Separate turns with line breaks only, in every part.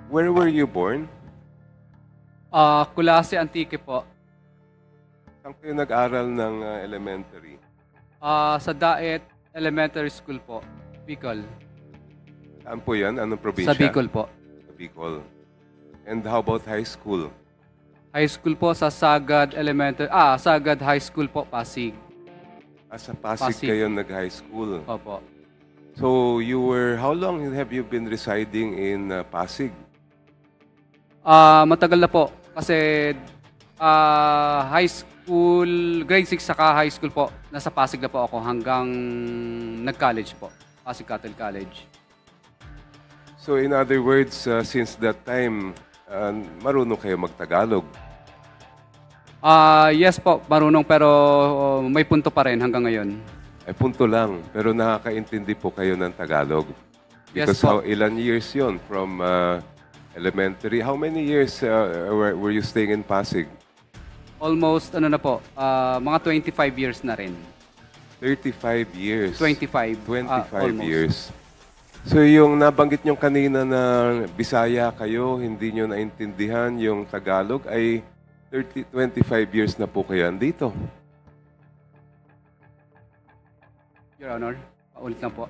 Where were you born?
Kulase Antique po.
Saan kayo nag-aral ng elementary?
Sa Daet Elementary School po, Bicol.
Saan po yan? Anong probinsya?
Sa Bicol po.
Sa Bicol. And how about high school?
High school po sa Sagad Sagad High School po, Pasig.
Sa Pasig kayo nag-high school.
Opo.
So how long have you been residing in Pasig?
Matagal na po. Kasi high school, grade 6 saka high school po, nasa Pasig na po ako hanggang nag-college po. Pasig Catholic College.
So in other words, since that time, marunong kayo mag-Tagalog?
Yes po, marunong pero may punto pa rin hanggang ngayon.
Ay punto lang, pero nakakaintindi po kayo ng Tagalog.
Yes
Because
po.
ilan years yon from elementary? How many years were you staying in Pasig?
Almost, mga 25 years na rin.
35 years.
25.
25 years. So yung nabanggit nyo kanina na Bisaya kayo, hindi nyo naintindihan yung Tagalog, ay 25 years na po kayo andito.
Your Honor, paulit lang po.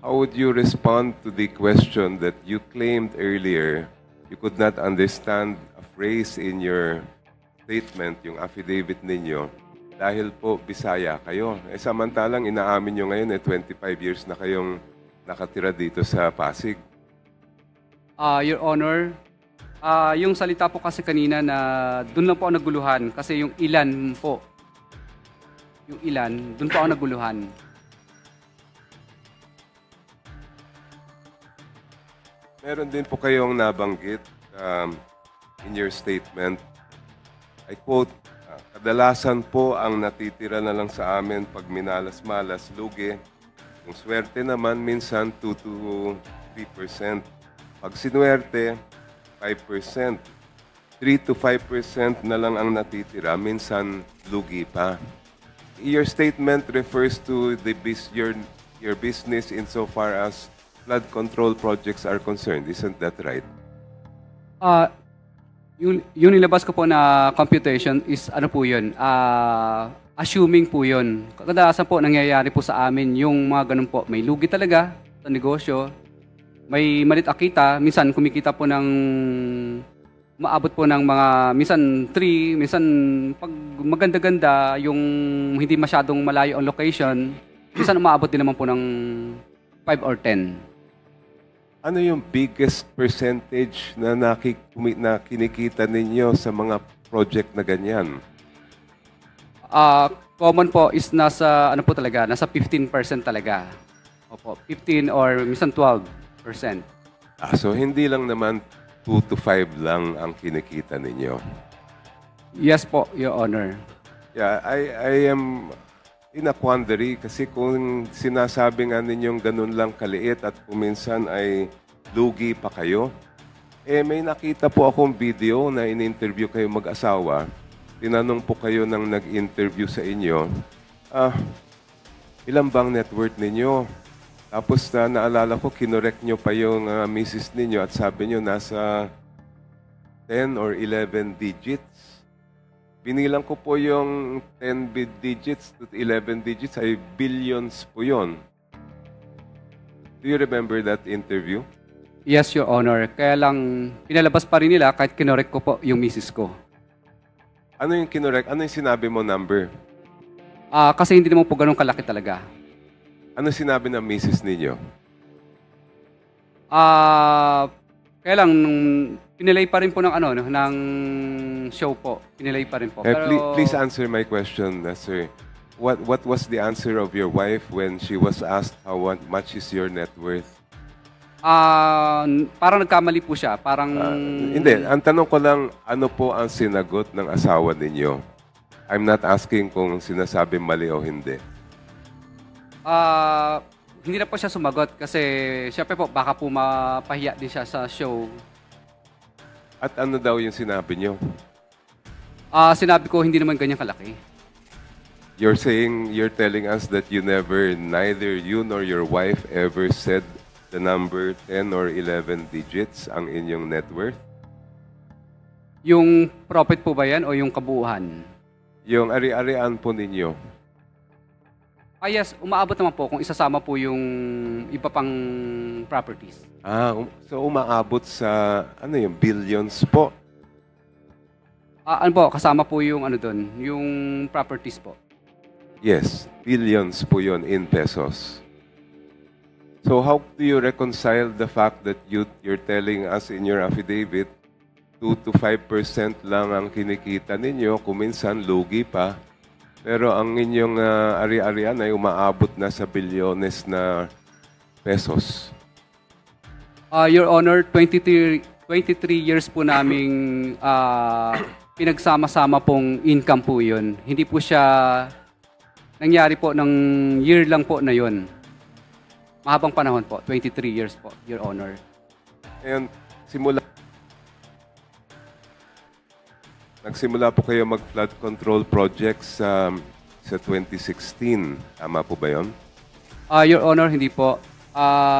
How would you respond to the question that you claimed earlier you could not understand a phrase in your statement, yung affidavit ninyo, dahil po Bisaya kayo? Samantalang inaamin nyo ngayon 25 years na kayong nakatira dito sa Pasig.
Your Honor, yung salita po kasi kanina na doon lang po ako naguluhan kasi yung ilan po, doon po ako naguluhan.
Meron din po kayong nabanggit in your statement. I quote, kadalasan po ang natitira na lang sa amin pag minalas-malas, lugi. Kung swerte naman, minsan 2 to 3%. Pag sinuwerte, 5%. 3 to 5% na lang ang natitira, minsan lugi pa. Your statement refers to your business insofar as flood control projects are concerned. Isn't that right?
Yung nilabas ko po na computation is ano po yun, assuming po yun. Kadalasan po nangyayari po sa amin yung mga ganun po. May lugi talaga sa negosyo. May malit akita. Minsan kumikita po ng maabot po ng mga, minsan 3, minsan pag maganda-ganda, yung hindi masyadong malayo ang location, minsan umaabot din naman po ng 5 or 10.
Ano yung biggest percentage na kinikita ninyo sa mga project na ganyan?
Common po is nasa, nasa 15% talaga. Opo, 15 or minsan 12%.
So hindi lang naman 2 to 5 lang ang kinikita ninyo?
Yes po, Your Honor.
Yeah, I am in a quandary kasi kung sinasabi nga ninyong ganun lang kaliit at kuminsan ay lugi pa kayo, may nakita po akong video na in-interview kayo mag-asawa. Tinanong po kayo ng nag-interview sa inyo, ilan bang net worth ninyo? Tapos naalala ko, kinorek nyo pa yung misis ninyo at sabi nyo nasa 10 or 11 digits. Binilang ko po yung 10 digits to 11 digits ay billions po yun. Do you remember that interview?
Yes, Your Honor. Kaya lang, pinalabas pa rin nila kahit kinorek ko po yung misis ko.
Ano yung kinorek? Ano yung sinabi mo number?
Kasi hindi naman po ganun kalaki talaga.
Ano sinabi ng misis ninyo?
Kaya lang, pinilay pa rin po ng, ng show po. Pinilay pa rin po. Pero,
please answer my question, sir. What was the answer of your wife when she was asked how much is your net worth?
Parang nagkamali po siya. Parang...
Hindi. Ang tanong ko lang, ano po ang sinagot ng asawa ninyo? I'm not asking kung sinasabi mali o hindi.
Hindi na po siya sumagot kasi syempre po baka po mapahiya din siya sa show.
At ano daw yung sinabi niyo?
Sinabi ko hindi naman ganyan kalaki.
You're telling us that neither you nor your wife ever said the number 10 or 11 digits ang inyong net worth?
Yung profit po ba yan o yung kabuuan?
Yung ari-arian po ninyo.
Yes, umaabot naman po kung isasama po yung iba pang properties.
So umaabot sa, ano yung billions po?
Ano po, kasama po yung ano doon, yung properties po.
Yes, billions po yun in pesos. So how do you reconcile the fact that you're telling us in your affidavit 2 to 5% lang ang kinikita ninyo, kung minsan lugi pa, pero ang inyong ari-arian ay umaabot na sa bilyones na pesos?
Your Honor, 23 years po naming pinagsama-sama pong income po yun. Hindi po siya nangyari po ng year lang po na yun. Mahabang panahon po, 23 years po, Your Honor.
Ngayon, nagsimula po kayo mag-flood control projects sa 2016. Tama po ba yun?
Your Honor, hindi po.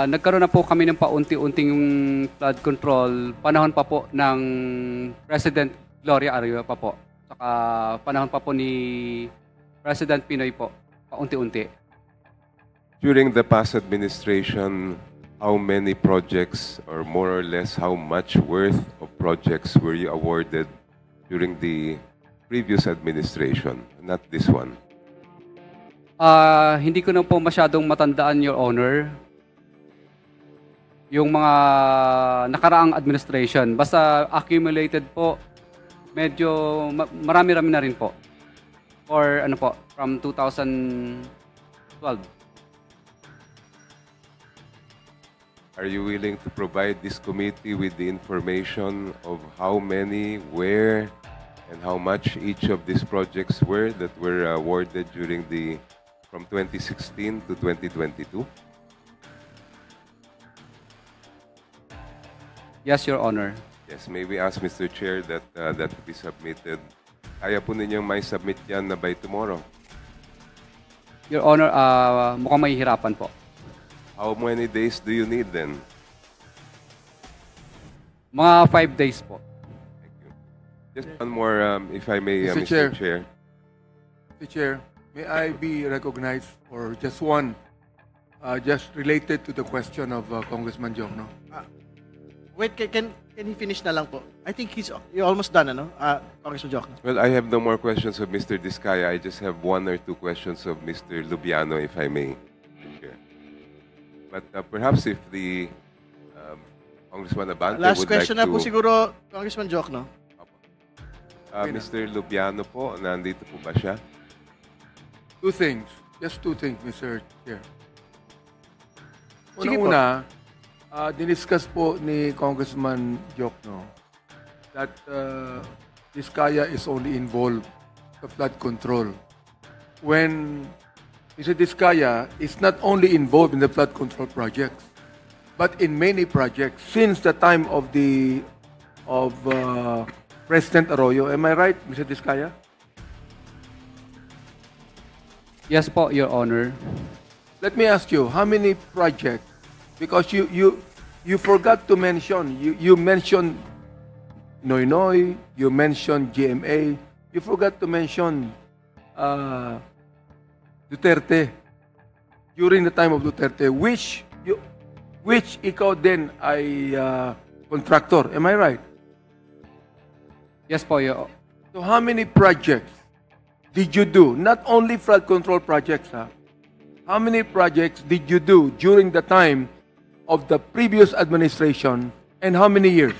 Nagkaroon na po kami ng paunti-unting yung flood control. Panahon pa po ng President Gloria Arroyo pa po. Saka panahon pa po ni President Pinoy po. Paunti-unti.
During the past administration, how many projects or more or less how much worth of projects were you awarded during the previous administration, not this one?
Hindi ko na po masyadong matandaan, Your Honor, yung mga nakaraang administration. Basta accumulated po, medyo marami-rami na rin po. Or ano po, from 2012.
Are you willing to provide this committee with the information of how many, where, and how much each of these projects were that were awarded from 2016 to 2022?
Yes, Your Honor.
Yes, may we ask Mr. Chair that that be submitted. Kaya po ninyong may submit yan na by tomorrow.
Your Honor, mukhang mahihirapan po.
How many days do you need then?
Mga 5 days po.
Thank you. Just one more, if I may,
Mr.
Chair.
Mr. Chair, may I be recognized for just one, just related to the question of Congressman Jokno?
Wait, can he finish na lang po? I think you're almost done, ano? Congressman Jokno.
Well, I have no more questions of Mr. Diskaya. I just have 1 or 2 questions of Mr. Lubiano, if I may. But perhaps if the Congressman Abante
Last
would
question
like
na po
to...
siguro, Congressman Jokno.
Mr. Lubiano po, nandito po ba siya?
2 things. Just 2 things, Mr. Chair.
Sige po.
Una, diniscuss po ni Congressman Jokno that Diskaya is only involved sa flood control. When Mr. Diskaya is not only involved in the flood control projects, but in many projects since the time of President Arroyo. Am I right, Mr. Diskaya?
Yes po, Your Honor.
Let me ask you, how many projects? Because you forgot to mention, you mentioned Noynoy, you mentioned GMA, you forgot to mention Duterte. During the time of Duterte, which ikaw din ay contractor. Am I right?
Yes po, Your Honor.
So how many projects did you do? Not only flood control projects, ha? How many projects did you do during the time of the previous administration and how many years?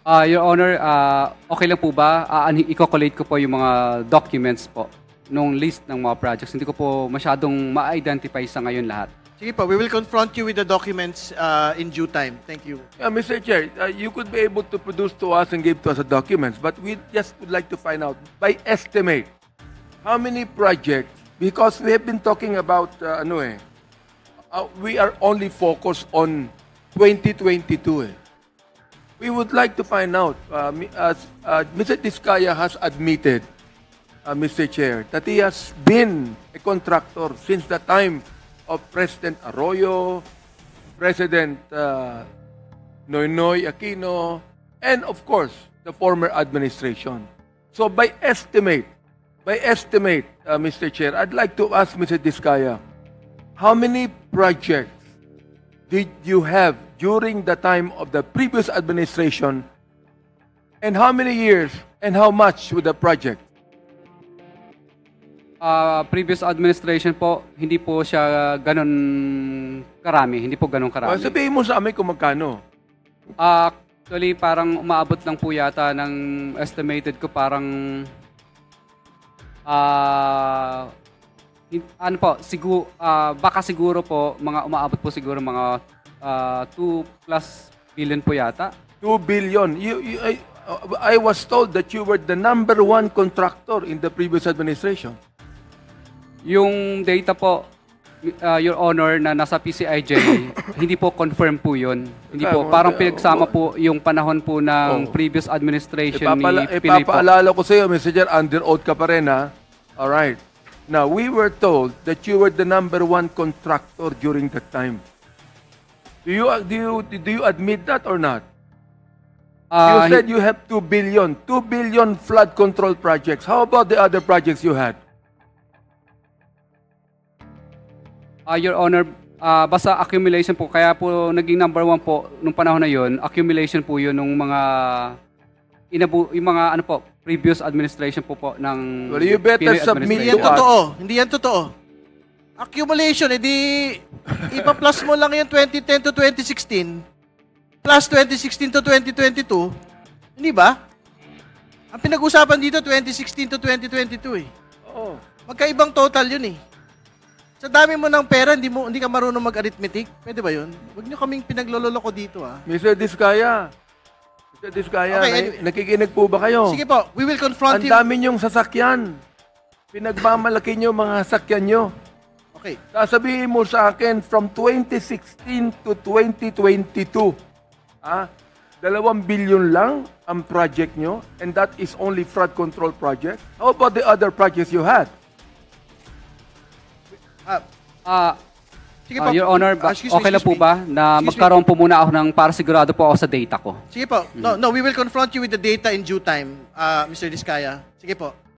Your Honor, okay lang po ba? I-calculate ko po yung mga documents po nung list ng mga projects. Hindi ko po masyadong ma-identify sa ngayon lahat.
Sige po, we will confront you with the documents in due time. Thank you.
Mr. Chair, you could be able to produce to us and give to us the documents, but we just would like to find out, by estimate, how many projects, because we have been talking about, we are only focused on 2022. We would like to find out, Mr. Diskaya has admitted Mr. Chair, that he has been a contractor since the time of President Arroyo, President Noynoy Aquino, and of course, the former administration. So by estimate, Mr. Chair, I'd like to ask Mr. Diskaya, how many projects did you have during the time of the previous administration, and how many years and how much with the project?
Previous administration po, hindi po siya ganun karami. Hindi po ganun karami.
Sabihin mo sa amin kung magkano.
Actually, parang umaabot lang po yata ng estimated ko parang ano po, siguro, baka siguro po, umaabot po siguro mga 2+ billion po yata.
2 billion. I was told that you were the #1 contractor in the previous administration.
Yung data po, Your Honor, na nasa PCIJ, hindi po confirm po yun. Hindi po. Parang pinagsama po yung panahon po ng previous administration ni Pinoy po.
Ipapaalala ko sa iyo, Mr. Chair, under oath ka pa rin, ha? Alright. Now, we were told that you were the #1 contractor during that time. Do you admit that or not? You said you have 2 billion. 2 billion flood control projects. How about the other projects you had?
Your Honor, basta accumulation po. Kaya po naging #1 po nung panahon na yon, accumulation po yun nung mga yung mga ano po, previous administration po ng
Well, you better
Pinoy
submit
Hindi
to
yan
us.
totoo. Hindi yan totoo. Accumulation, edi ipa-plus mo lang yung 2010 to 2016 plus 2016 to 2022. Hindi ba? Ang pinag-usapan dito 2016 to 2022 eh.
Oo.
Magkaibang total yun eh. Sa dami mo ng pera, hindi ka marunong mag-arithmetic. Pwede ba yun? Huwag nyo kaming pinagloloko dito ah.
Mr. Diskaya,
Okay, anyway.
nakikinig po ba kayo?
Sige po, we will confront
Ang
him.
dami niyong sasakyan. Pinagmamalaki niyo mga sasakyan niyo.
Okay.
Sasabihin mo sa akin from 2016 to 2022, 2 billion lang ang project nyo, and that is only flood control project. How about the other projects you had?
Sige po.
Your Honor,
Excuse me,
okay lang po
excuse me.
ba na
Excuse me.
magkaroon po muna ako ng para sigurado po ako sa data ko?
Sige po. No, we will confront you with the data in due time, Mr. Diskaya. Sige po.